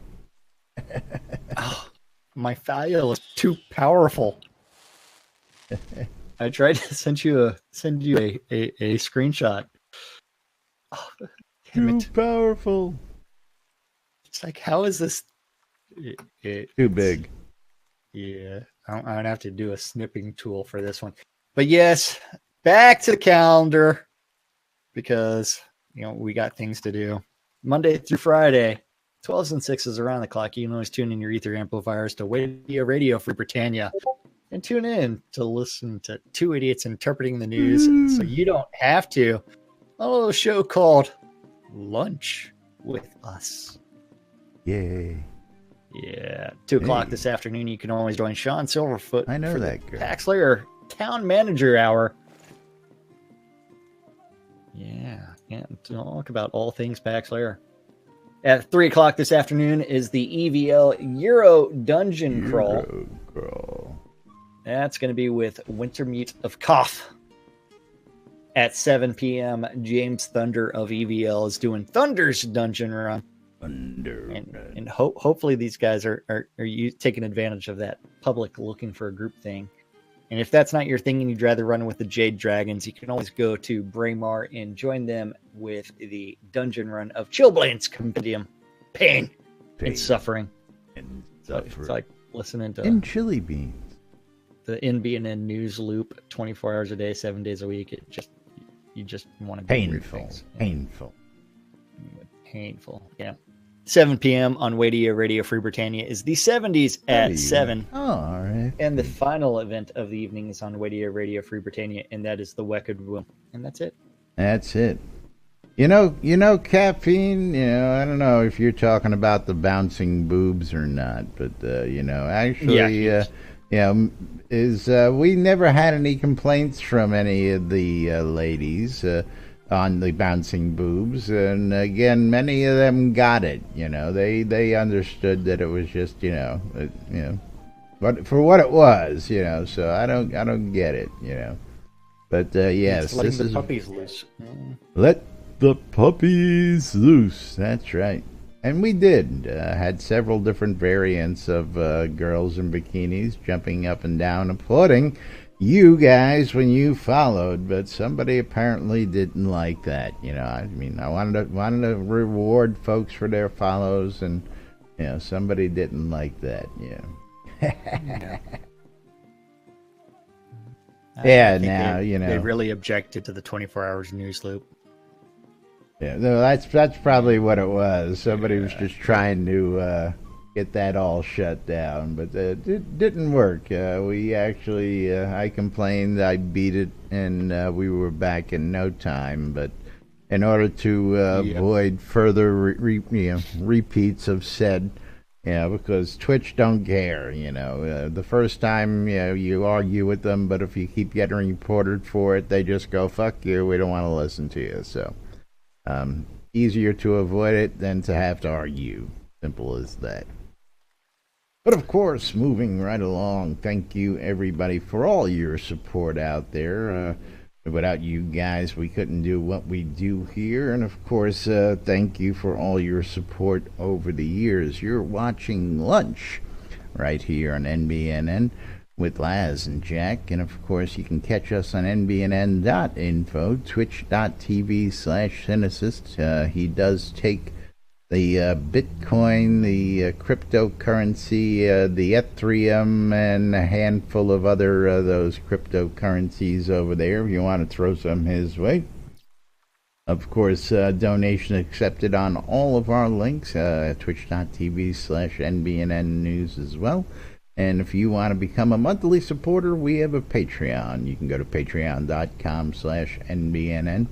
Oh, my file is too powerful. I tried to send you a screenshot. Oh, too powerful. It's like, how is this? Too big. Yeah, I'm gonna have to do a snipping tool for this one. But yes, back to the calendar, because we got things to do. Monday through Friday, 12s and 6s around the clock. You can always tune in your ether amplifiers to Radio Free Britannia, and tune in to listen to two idiots interpreting the news, so you don't have to. A little show called Lunch with Us. Yay. Yeah, 2 o'clock this afternoon. You can always join Sean Silverfoot. I know that girl. Paxlayer Town Manager Hour. Yeah, talk about all things Paxlayer. At 3 o'clock this afternoon is the EVL Euro Dungeon Crawl. That's going to be with Wintermute of Koth. At 7 p.m., James Thunder of EVL is doing Thunder's Dungeon Run. And hopefully these guys are taking advantage of that public looking for a group thing. And if that's not your thing and you'd rather run with the Jade Dragons, you can always go to Braemar and join them with the dungeon run of Chillblade's Compendium. Pain and Suffering. It's like listening to chili beans. The NBNN news loop 24 hours a day, 7 days a week. You just want to be painful. Yeah. 7 p.m. on Radio Free Britannia is the 70s at 7. Oh, all right. And the final event of the evening is on Radio Free Britannia, and that is the Wicked Will. And that's it. That's it. Caffeine, I don't know if you're talking about the bouncing boobs or not, but, actually, we never had any complaints from any of the ladies on the bouncing boobs, and again, many of them got it. They understood that it was just but for what it was, So I don't get it, But yes, this is puppies loose. Let the puppies loose. That's right. And we did. Had several different variants of girls in bikinis jumping up and down, applauding you guys when you followed, but somebody apparently didn't like that. I wanted to reward folks for their follows, and somebody didn't like that. They really objected to the 24 hours news loop. Yeah, no, that's probably what it was. Somebody was just trying to get that all shut down, but it didn't work. We actually, I complained, I beat it, and we were back in no time. But in order to avoid further repeats of said, because Twitch don't care. The first time you argue with them, but if you keep getting reported for it, they just go, "Fuck you, we don't want to listen to you." So. Easier to avoid it than to have to argue. Simple as that. But of course, moving right along, thank you everybody for all your support out there. Without you guys, we couldn't do what we do here. And of course, thank you for all your support over the years. You're watching Lunch right here on NBNN with Laz and Jack. And of course, you can catch us on nbnn.info, twitch.tv/Cynicist. He does take the Bitcoin, the cryptocurrency, the Ethereum, and a handful of other those cryptocurrencies over there. If you want to throw some his way. Of course, donation accepted on all of our links, twitch.tv/NBNN News as well. And if you want to become a monthly supporter, we have a Patreon. You can go to patreon.com/NBNN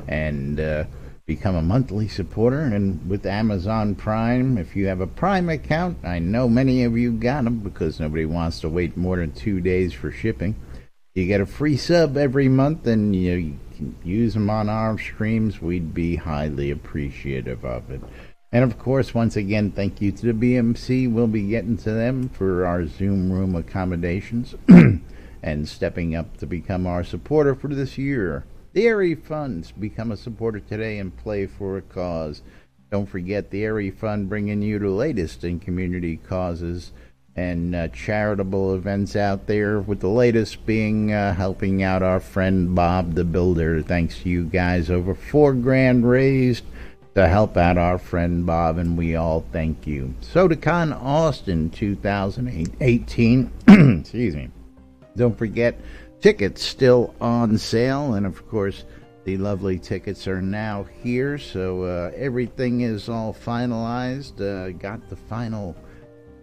and become a monthly supporter. And with Amazon Prime, if you have a Prime account, I know many of you got them because nobody wants to wait more than 2 days for shipping. You get a free sub every month, and you can use them on our streams. We'd be highly appreciative of it. And of course, once again, thank you to the BMC. We'll be getting to them for our Zoom room accommodations and stepping up to become our supporter for this year. The Airy Funds, become a supporter today and play for a cause. Don't forget the Airy Fund, bringing you the latest in community causes and charitable events out there, with the latest being helping out our friend Bob the Builder. Thanks to you guys, over $4,000 raised to help out our friend Bob, and we all thank you. SodaCon Austin 2018. Excuse me. Don't forget, tickets still on sale, and of course the lovely tickets are now here, so everything is all finalized. Got the final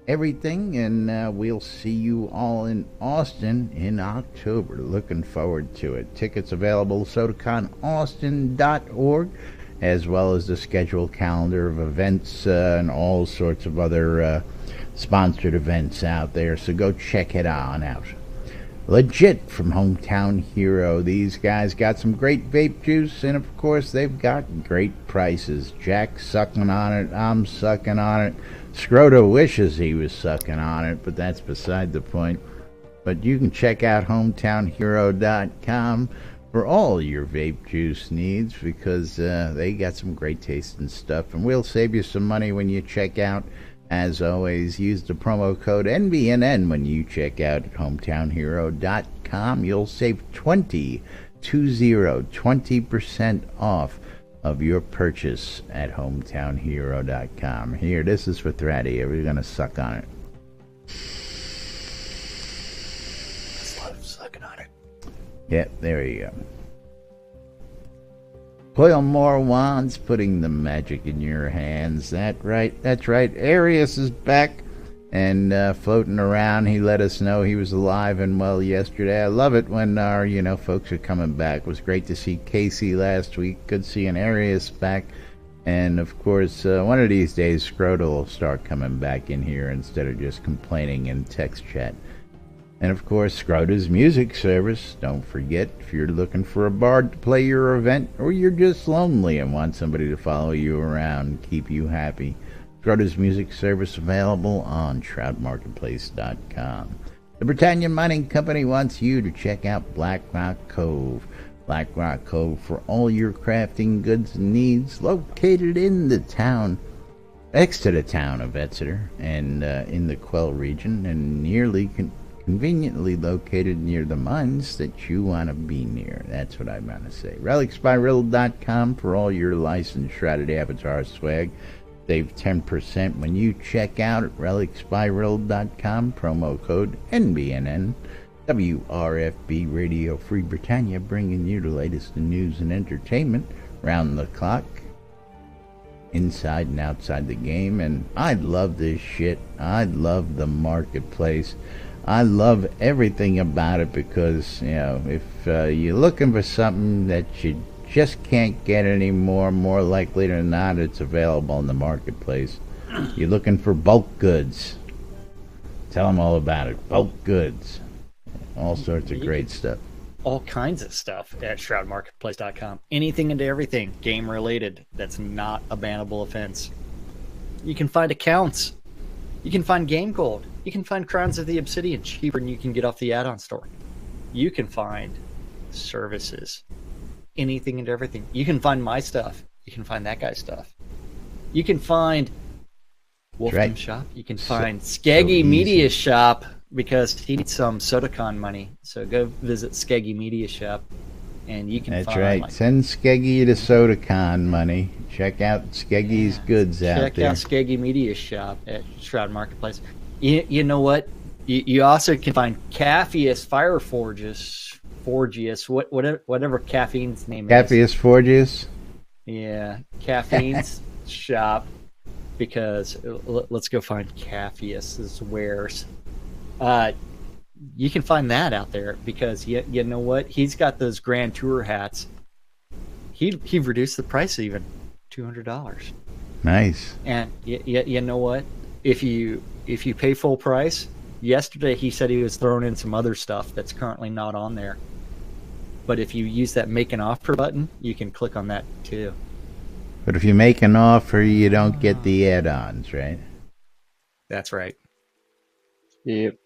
everything, and we'll see you all in Austin in October. Looking forward to it. Tickets available sodaconaustin.org, as well as the scheduled calendar of events and all sorts of other sponsored events out there, so go check it on out. Legit from Hometown Hero. These guys got some great vape juice, and of course they've got great prices. Jack's sucking on it, I'm sucking on it. Shroud wishes he was sucking on it, but that's beside the point. But you can check out hometownhero.com for all your vape juice needs, because they got some great tasting stuff, and we'll save you some money when you check out. As always, use the promo code NBNN when you check out at hometownhero.com. You'll save 20% off of your purchase at hometownhero.com. Here, this is for Thraddy. We're going to suck on it. Sucking on it. Yep, there you go. Coil more wands, putting the magic in your hands. That's right. Arius is back and floating around. He let us know he was alive and well yesterday. I love it when our folks are coming back. It was great to see Casey last week. Good seeing Arius back. And of course, one of these days, Shroud will start coming back in here instead of just complaining in text chat. And of course, Shroud's music service. Don't forget, if you're looking for a bard to play your event, or you're just lonely and want somebody to follow you around and keep you happy, Shroud's music service available on shroudmarketplace.com. The Britannia Mining Company wants you to check out Black Rock Cove. Black Rock Cove for all your crafting goods and needs, located in the town, next to the town of Exeter, and in the Quell region, and conveniently located near the mines that you want to be near. That's what I want to say. RelicsByRiddle.com for all your licensed Shrouded Avatar swag. Save 10% when you check out at RelicsByRiddle.com. Promo code NBNN. WRFB Radio Free Britannia, bringing you the latest in news and entertainment round the clock, inside and outside the game. And I love this shit. I love the marketplace. I love everything about it, because if you're looking for something that you just can't get anymore, more likely than not it's available in the marketplace. You're looking for bulk goods, tell them all about it. Bulk goods, all sorts of great stuff, all kinds of stuff at shroudmarketplace.com. Anything and everything game related that's not a bannable offense. You can find accounts, you can find game gold, you can find Crowns of the Obsidian cheaper than you can get off the add-on store. You can find services, anything and everything. You can find my stuff. You can find that guy's stuff. You can find Wolfram Shop. You can find Skeggy Media Shop, because he needs some SodaCon money. So go visit Skeggy Media Shop. and you can That's find right. like, Send Skeggy the SodaCon money. Check out Skeggy's goods out check there. out Skeggy Media Shop at Shroud Marketplace. You know what? You also can find Caffeus Fire Forgius, whatever caffeine's name is. Caffeus Forgius. Yeah, caffeine's shop, because let's go find Caffeus's wares. You can find that out there, because you know what? He's got those Grand Tour hats. He reduced the price even $200. Nice. And you know what? If you pay full price, yesterday he said he was throwing in some other stuff that's currently not on there. But if you use that make an offer button, you can click on that too. But if you make an offer, you don't get the add-ons, right? That's right. Yep.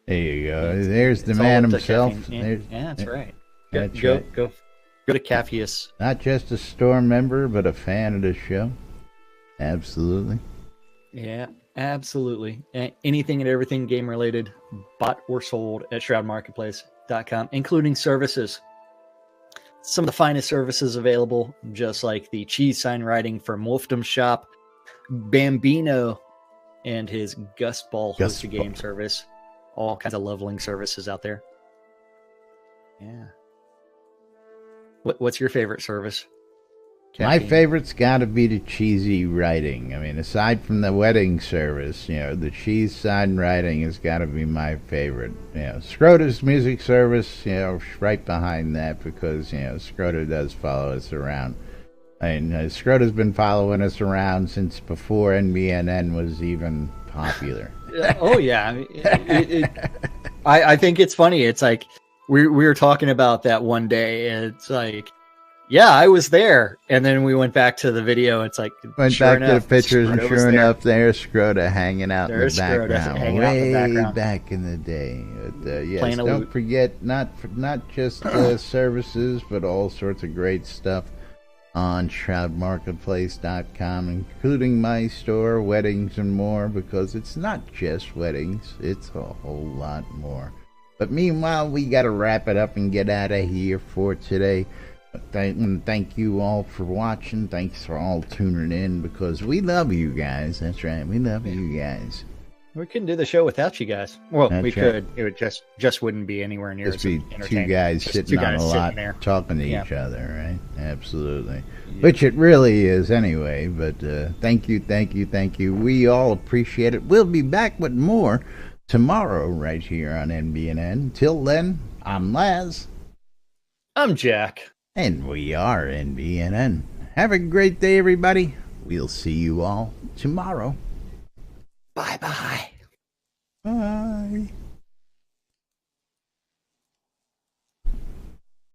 There you go. There's the It's all man up to himself. caffeine. Yeah, that's right. That's Go right. go to Caffeus. Not just a store member, but a fan of the show. Absolutely. Yeah, absolutely. Anything and everything game related, bought or sold at shroudmarketplace.com, including services. Some of the finest services available, just like the cheese sign writing from Wolfdom Shop, Bambino and his Gust Ball hosted game service. All kinds of leveling services out there. Yeah. What's your favorite service? My Caffeine. favorite's got to be the cheesy writing. I mean, aside from the wedding service, the cheese sign writing has got to be my favorite. Schroeder's music service, right behind that, because, Schroeder does follow us around. I mean, Schroeder's been following us around since before NBNN was even popular. Oh, yeah. I mean, I think it's funny. It's like, we were talking about that one day, and it's like, yeah, I was there. And then we went back to the video. It's like, Went sure back enough, to the pictures, and Scroto was sure there. enough, there's Schroeder hanging out There's in the Scroto background, hanging out in the way background. back in the day. But, yes, Playing a don't lute. forget, not just services, but all sorts of great stuff on shroudmarketplace.com, including my store, weddings and more, because it's not just weddings, it's a whole lot more. But meanwhile, we got to wrap it up and get out of here for today. Thank you all for watching. Thanks for all tuning in, because we love you guys. That's right, we love you guys. We couldn't do the show without you guys. Well, That's we right. could. It would just wouldn't be anywhere near Just as be two entertaining. guys Just sitting two on guys a sitting lot, there. talking to Yeah. each other, right? Absolutely. Which it really is anyway, but thank you. We all appreciate it. We'll be back with more tomorrow right here on NBNN. Till then, I'm Laz. I'm Jack. And we are NBNN. Have a great day, everybody. We'll see you all tomorrow. Bye-bye. Bye.